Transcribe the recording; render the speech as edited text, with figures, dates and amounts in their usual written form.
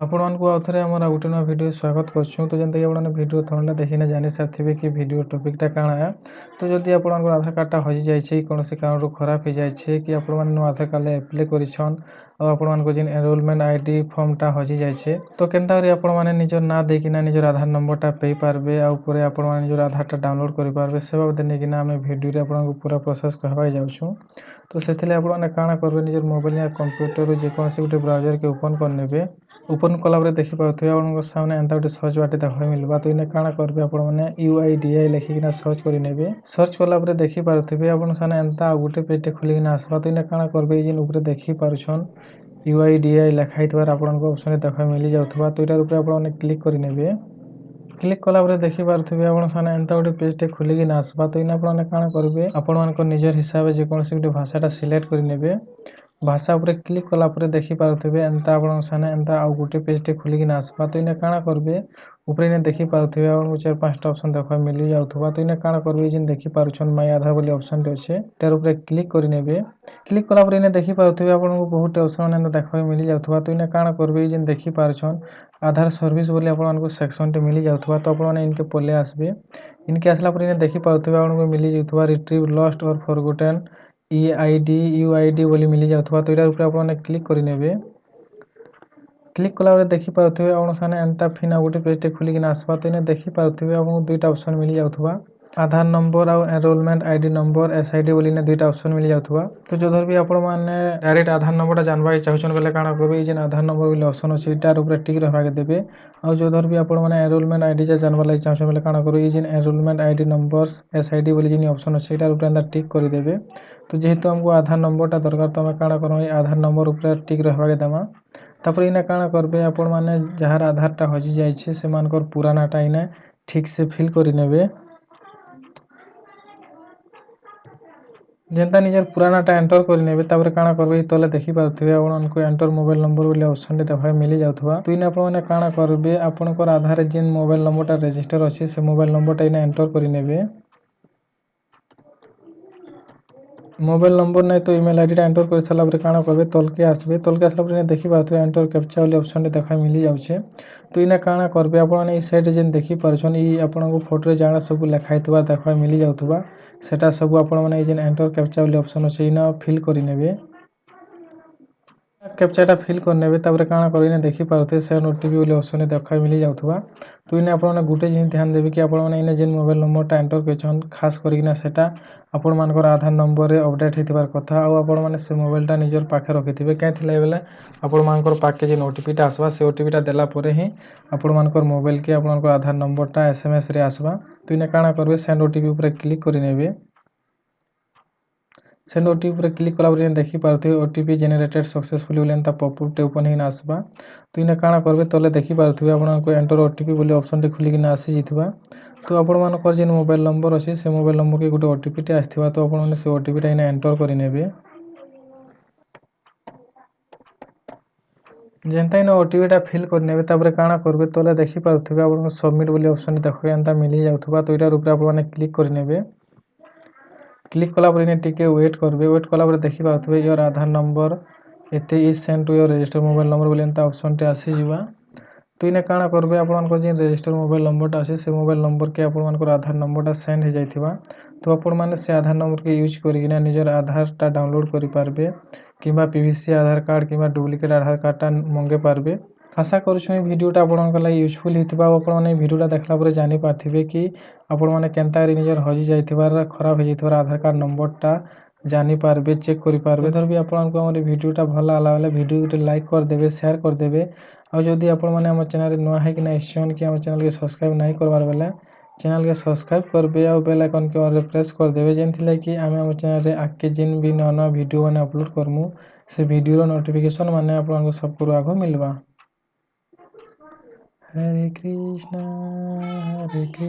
ଆପଣମାନଙ୍କୁ ଆଉ ଥରେ ଆମର ଆଉ ଗୋଟେ ନୂଆ ଭିଡ଼ିଓ ସ୍ୱାଗତ କରୁଛୁ। ତ ଯେନ୍ତାକି ଆପଣମାନେ ଭିଡ଼ିଓ ଥଣ୍ଡା ଦେଖିନେ ଜାଣି ସାରିଥିବେ କି ଭିଡ଼ିଓ ଟପିକଟା କାଣା। ତ ଯଦି ଆପଣଙ୍କର ଆଧାର କାର୍ଡ଼ଟା ହଜିଯାଇଛି, କୌଣସି କାରଣରୁ ଖରାପ ହେଇଯାଇଛି କି ଆପଣମାନେ ନୂଆ ଆଧାର କାର୍ଡ଼ରେ ଆପ୍ଲାଏ କରିଛନ୍ ଆଉ ଆପଣମାନଙ୍କ ଯେନ୍ ଏନରୋଲମେଣ୍ଟ ଆଇଡି ଫର୍ମଟା ହଜିଯାଇଛି, ତ କେନ୍ତା କରି ଆପଣମାନେ ନିଜର ନାଁ ଦେଇକିନା ନିଜର ଆଧାର ନମ୍ବରଟା ପାଇପାରିବେ ଆଉ ପରେ ଆପଣମାନେ ନିଜର ଆଧାରଟା ଡାଉନଲୋଡ଼ କରିପାରିବେ, ସେ ବାବଦରେ ନେଇକିନା ଆମେ ଭିଡ଼ିଓରେ ଆପଣଙ୍କୁ ପୁରା ପ୍ରୋସେସ୍ କହିବାକୁ ଯାଉଛୁ। ତ ସେଥିଲାଗି ଆପଣମାନେ କାଣା କରିବେ, ନିଜର ମୋବାଇଲ या କମ୍ପ୍ୟୁଟରରୁ ଯେକୌଣସି ଗୋଟେ ବ୍ରାଉଜରକେ ଓପନ୍ କରିନେବେ। ओपन कलापर देखिपे आपको सामने एंता गोटे सर्च बाटे देखा मिलवा। तो इन्हें काଣା करेंगे आपने UIDI लिखिकिना सर्च करेंगे। सर्च कलापर देखिपे आप सामने एंता गोटे पेजटे खोलिकिना आसवा। तो इन्हें काଣା करेंगे जिन ऊपर देखिपारुछन UIDI लिखाई आपको ऑप्शन देखा मिल जाऊा। तो यार आपने क्लिक करेंगे। क्लिक कलापर देखिपे आप सामने एंता गोटे पेजटे खोलिकिना आसवा। तो इन्हें आपने काଣା करेंगे आप निजर हिसाब से जेकोसी गोटे भाषाटा सिलेक्ट करेंगे। भाषा उपरे क्लिक कलापर देखिपे एंता आप सामने एंता आउ गोटे पेजटे खोलिकिना आसवा। तो इन्हें काଣା करेंगे ऊपर इन्हें देखिपे आपको 4-5 ऑप्शन देखा मिल जाऊा। तो इन्हें काଣା करेंगे जिन देखिपारुछन माय आधार वाली ऑप्शन अच्छे तार ऊपर क्लिक करेंगे। क्लिक कलापर इन्हें देखिपे आपको बहुत ऑप्शन देखा मिल जाऊा। तो इन्हें काଣା करेंगे जिन देखिपारुछन आधार सर्विस बोली आपको सेक्शन टे मिल जाऊा। तो आपने इनके पले आसबे। इनके आसला पर इन्हें देखिपे आपको मिल जाऊा रिट्रीव लॉस्ट और फॉरगॉटन UID बोली मिल जाऊा। तो यार आपने क्लिक करेंगे। क्लिक कलापर देखिपे आप सामने एंता फिना गोटे पेजटे खोलिकिना आसवा। तो इन्हें देखिपे आपको दुईटा ऑप्शन मिल जाऊा आधार नंबर और एनरोलमेंट आईडी नंबर SID बोली दुईटा ऑप्शन मिल जाऊा। तो जो भी आपने डायरेक्ट आधार नंबरटा जानवा चाहून बोले काଣା करेंगे जेन आधार नंबर बोली ऑप्शन अच्छे तार ऊपर टिक रहा देवे। और जो भी आपने एनरोलमेंट आईडी जानवा लगे चाहून बोले काଣା करेंगे जेन एनरोलमेंट आईडी नंबर SID बोली जिन ऑप्शन अच्छे तार ऊपर टिक करदेवे। तो जेहेतु हमको आधार नंबरटा दरकार तो आम काଣା करें आधार नंबर ऊपर टिक रहा देमा। तापर इन्हें काଣା करेंगे आपण मैंने जार आधारटा हजि जाइए से पुरानाटा इन्हें ठीक से फिल करेंगे। जेनता निजर पुरानाटा एंटर करेंगे तापर काଣା करेंगे तले देखिपे आपको एंटर मोबाइल नंबर बोली ऑप्शन देखा मिल जाऊा। तो इन्हें आपने काଣା करेंगे आपनकर आधार जेन मोबाइल नंबरटा रजिस्टर अच्छे से मोबाइल नंबरटा इन्हें एंटर करेंगे। मोबाइल नंबर नहीं तो ईमेल आईडी एंटर कर सारापर काଣା करेंगे तलके आसबे। तलके आसला देखिपे एंटर कैप्चा वाली ऑप्शन देखा मिल जाऊे। तो इन्हें काଣା करेंगे आपने ये साइड जेन देखिपारुछन आपको फोटो जाना सब लिखाई देखा मिल जाऊा। सेटा सब आपने जेन एंटर कैप्चा वाली ऑप्शन अच्छे इन्हें फिल करेंगे। कैप्चाटा फिल करने तापर काଣା करेंगे देखिपे सेंड OTP वाली ऑप्शन देखा मिल जाऊा। तो इन्हें आपने गोटे जिन ध्यान देवे कि आपने जेन मोबाइल नंबरटा एंटर कर खास करना सेटा आपण मानकर आधार नंबर अपडेट होतार कथा आपने से मोबाइलटा निजर पाखे रखिथे कहीं बेले आपण मानकर पाखे जेन OTPटा आसवा से OTPटा देलापर ही आपण मानकर मोबाइल के आपनकर आधार नंबरटा SMS रे आसवा। तो इन्हें काଣା करेंगे सेंड OTP ऊपर क्लिक करेंगे। सेंड OTP पर क्लिक कलापर देखिपे OTP जेनेरेटेड सक्सेसफुली बोली एंता पॉपअपटे ओपन होना आसवा। तो इन्हें काଣା करेंगे तले देखिपे आपको एंटर OTP बोली ऑप्शन टे खुलिकिना आसी जाइथिबा। तो आपण मानकर जेन मोबाइल नंबर अच्छे से मोबाइल नंबर के गोटे OTP टे आसथिबा। तो आपने से OTPटा इन्हें एंटर करेंगे। जेनता इन OTPटा फिल करने तापर काଣା करेंगे तले देखिपे आपको सबमिट बोली ऑप्शन देखा एंता मिल जाऊा। तो यार ऊपर आपने क्लिक करेंगे। क्लिक कलापर इन्हें टिके वेट करेंगे। वेट कलापर देखिपे योर आधार नंबर एते is send to your register mobile number बोली एंता ऑप्शन टे आसीजिबा। तो इन्हें काଣା करेंगे आपनकर जेन रजिस्टर मोबाइल नंबरटा अच्छे से मोबाइल नंबर के आपनकर आधार नंबरटा सेंड हो जाइथिबा। तो आपण मैंने से आधार नंबर के यूज करिकिना निजर आधारटा डाउनलोड करेंगे कि PVC आधार कार्ड कि डुप्लिकेट आधार कार्डटा मंगे पारबे। आशा करूँ ये वीडियोटा आपन यूजफुल होता। आपने वीडियोटा देखला पर जानी पारथिबे कि आपण मैंने केनता निजर हजि जाइथिबार खराब हो जाइथिबार आधार कार्ड नंबरटा जानी पारबे चेक करि पारबे। इधर भी आपको हमर वीडियोटा भल लागला बेले वीडियो गोटे लाइक करदेवे शेयर करदेवे। और जदि आपण मैंने हम चैनल नुआ है कि नहीं कि हम चैनल के सब्सक्राइब नहीं करवार बेले चैनल के सब्सक्राइब करबे और बेल आइकन के ऑल प्रेस करदेवे जेनथिला कि आमे हम चैनल रे आके जिन भी नवा नवा वीडियो माने अपलोड करमु से वीडियो नोटिफिकेशन माने आपन सबको आगो मिलवा। हरे कृष्णा हरे कृष्णा।